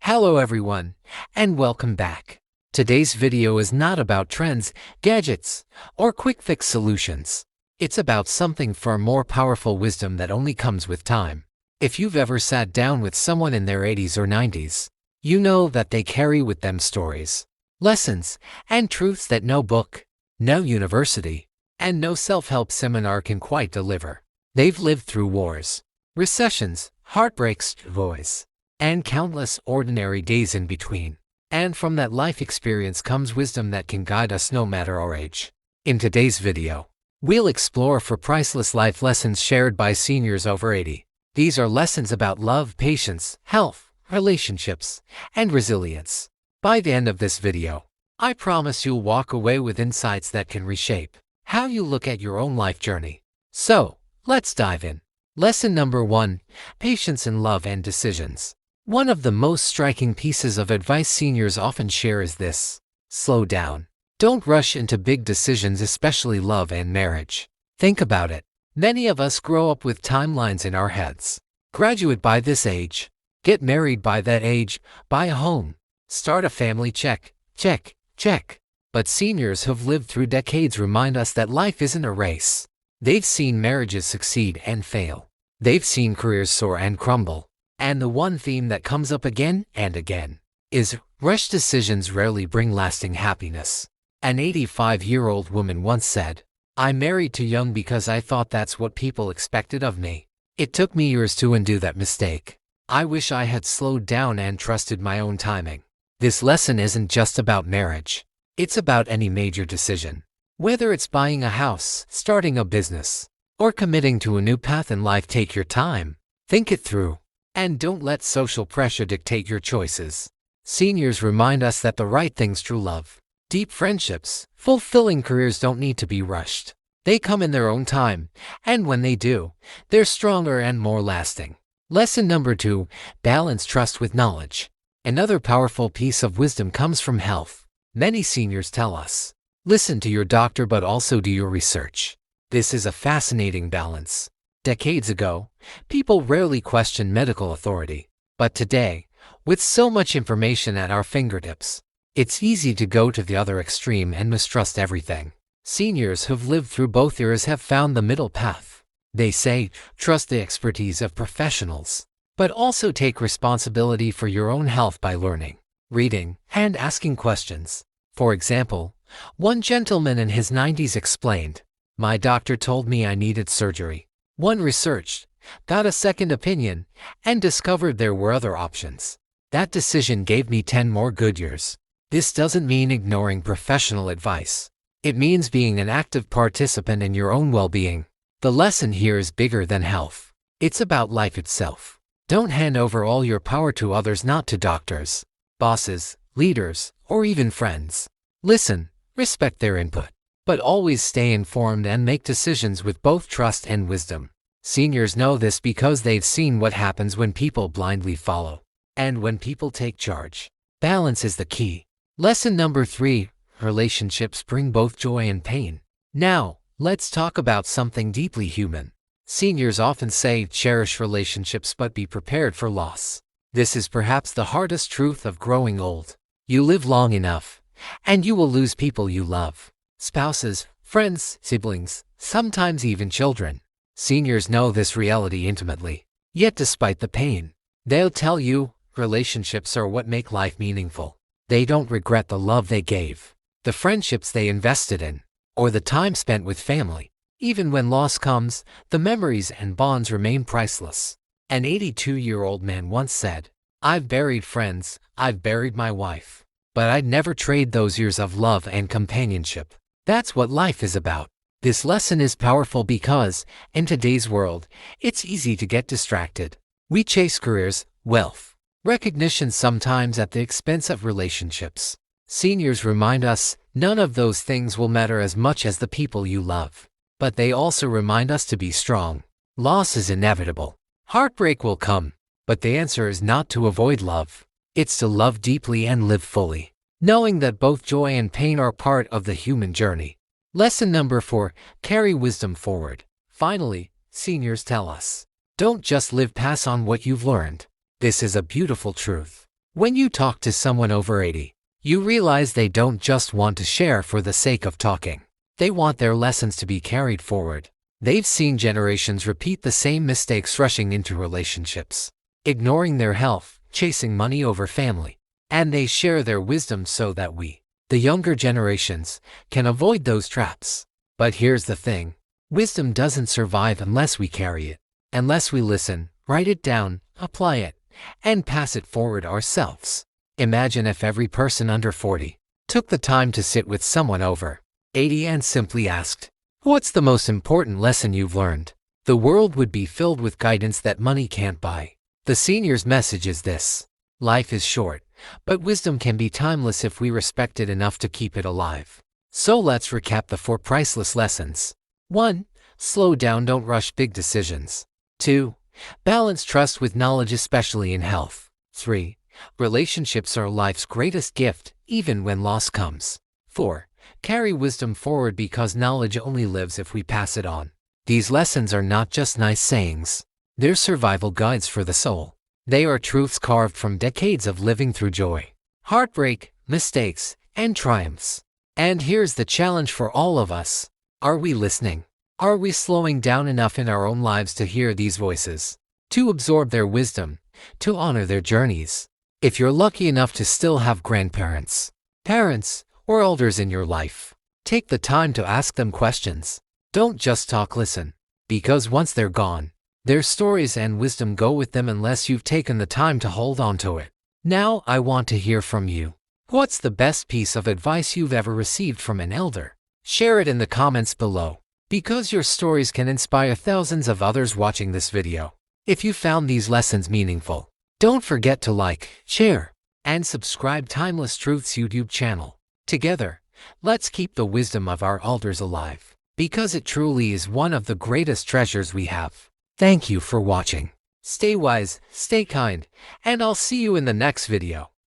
Hello everyone, and welcome back. Today's video is not about trends, gadgets, or quick fix solutions. It's about something far more powerful: wisdom that only comes with time. If you've ever sat down with someone in their 80s or 90s, you know that they carry with them stories, lessons, and truths that no book, no university, and no self-help seminar can quite deliver. They've lived through wars, recessions, heartbreaks, joys, and countless ordinary days in between. And from that life experience comes wisdom that can guide us no matter our age. In today's video, we'll explore 4 priceless life lessons shared by seniors over 80. These are lessons about love, patience, health, relationships, and resilience. By the end of this video, I promise you'll walk away with insights that can reshape how you look at your own life journey. So, let's dive in. Lesson number 1: patience in love and decisions. One of the most striking pieces of advice seniors often share is this: slow down. Don't rush into big decisions, especially love and marriage. Think about it. Many of us grow up with timelines in our heads. Graduate by this age, get married by that age, buy a home, start a family, check, check, check. But seniors who've lived through decades remind us that life isn't a race. They've seen marriages succeed and fail. They've seen careers soar and crumble. And the one theme that comes up again and again is rushed decisions rarely bring lasting happiness. An 85-year-old woman once said, "I married too young because I thought that's what people expected of me. It took me years to undo that mistake. I wish I had slowed down and trusted my own timing." This lesson isn't just about marriage. It's about any major decision. Whether it's buying a house, starting a business, or committing to a new path in life, take your time, think it through, and don't let social pressure dictate your choices. Seniors remind us that the right things, true love, deep friendships, fulfilling careers, don't need to be rushed. They come in their own time, and when they do, they're stronger and more lasting. Lesson number 2: balance trust with knowledge. Another powerful piece of wisdom comes from health. Many seniors tell us, listen to your doctor but also do your research. This is a fascinating balance. Decades ago, people rarely questioned medical authority. But today, with so much information at our fingertips, it's easy to go to the other extreme and mistrust everything. Seniors who've lived through both eras have found the middle path. They say, trust the expertise of professionals, but also take responsibility for your own health by learning, reading, and asking questions. For example, one gentleman in his 90s explained, "My doctor told me I needed surgery. One researched, got a second opinion, and discovered there were other options. That decision gave me 10 more good years." This doesn't mean ignoring professional advice. It means being an active participant in your own well-being. The lesson here is bigger than health. It's about life itself. Don't hand over all your power to others, not to doctors, bosses, leaders, or even friends. Listen, respect their input, but always stay informed and make decisions with both trust and wisdom. Seniors know this because they've seen what happens when people blindly follow, and when people take charge. Balance is the key. Lesson number 3: relationships bring both joy and pain. Now, let's talk about something deeply human. Seniors often say, cherish relationships but be prepared for loss. This is perhaps the hardest truth of growing old. You live long enough, and you will lose people you love. Spouses, friends, siblings, sometimes even children. Seniors know this reality intimately. Yet despite the pain, they'll tell you, relationships are what make life meaningful. They don't regret the love they gave, the friendships they invested in, or the time spent with family. Even when loss comes, the memories and bonds remain priceless. An 82-year-old man once said, "I've buried friends, I've buried my wife, but I'd never trade those years of love and companionship." That's what life is about. This lesson is powerful because, in today's world, it's easy to get distracted. We chase careers, wealth, recognition, sometimes at the expense of relationships. Seniors remind us, none of those things will matter as much as the people you love. But they also remind us to be strong. Loss is inevitable. Heartbreak will come. But the answer is not to avoid love. It's to love deeply and live fully, knowing that both joy and pain are part of the human journey. Lesson number 4: carry wisdom forward. Finally, seniors tell us, don't just live, pass on what you've learned. This is a beautiful truth. When you talk to someone over 80, you realize they don't just want to share for the sake of talking. They want their lessons to be carried forward. They've seen generations repeat the same mistakes, rushing into relationships, ignoring their health, chasing money over family. And they share their wisdom so that we, the younger generations, can avoid those traps. But here's the thing. Wisdom doesn't survive unless we carry it, unless we listen, write it down, apply it, and pass it forward ourselves. Imagine if every person under 40 took the time to sit with someone over 80 and simply asked, "What's the most important lesson you've learned?" The world would be filled with guidance that money can't buy. The senior's message is this: life is short, but wisdom can be timeless if we respect it enough to keep it alive. So let's recap the 4 priceless lessons. 1. Slow down, don't rush big decisions. 2. Balance trust with knowledge, especially in health. 3. Relationships are life's greatest gift, even when loss comes. 4. Carry wisdom forward because knowledge only lives if we pass it on. These lessons are not just nice sayings. They're survival guides for the soul. They are truths carved from decades of living through joy, heartbreak, mistakes, and triumphs. And here's the challenge for all of us. Are we listening? Are we slowing down enough in our own lives to hear these voices, to absorb their wisdom, to honor their journeys? If you're lucky enough to still have grandparents, parents, or elders in your life, take the time to ask them questions. Don't just talk, listen. Because once they're gone, their stories and wisdom go with them unless you've taken the time to hold on to it. Now I want to hear from you. What's the best piece of advice you've ever received from an elder? Share it in the comments below, because your stories can inspire thousands of others watching this video. If you found these lessons meaningful, don't forget to like, share, and subscribe Timeless Truths YouTube channel. Together, let's keep the wisdom of our elders alive, because it truly is one of the greatest treasures we have. Thank you for watching. Stay wise, stay kind, and I'll see you in the next video.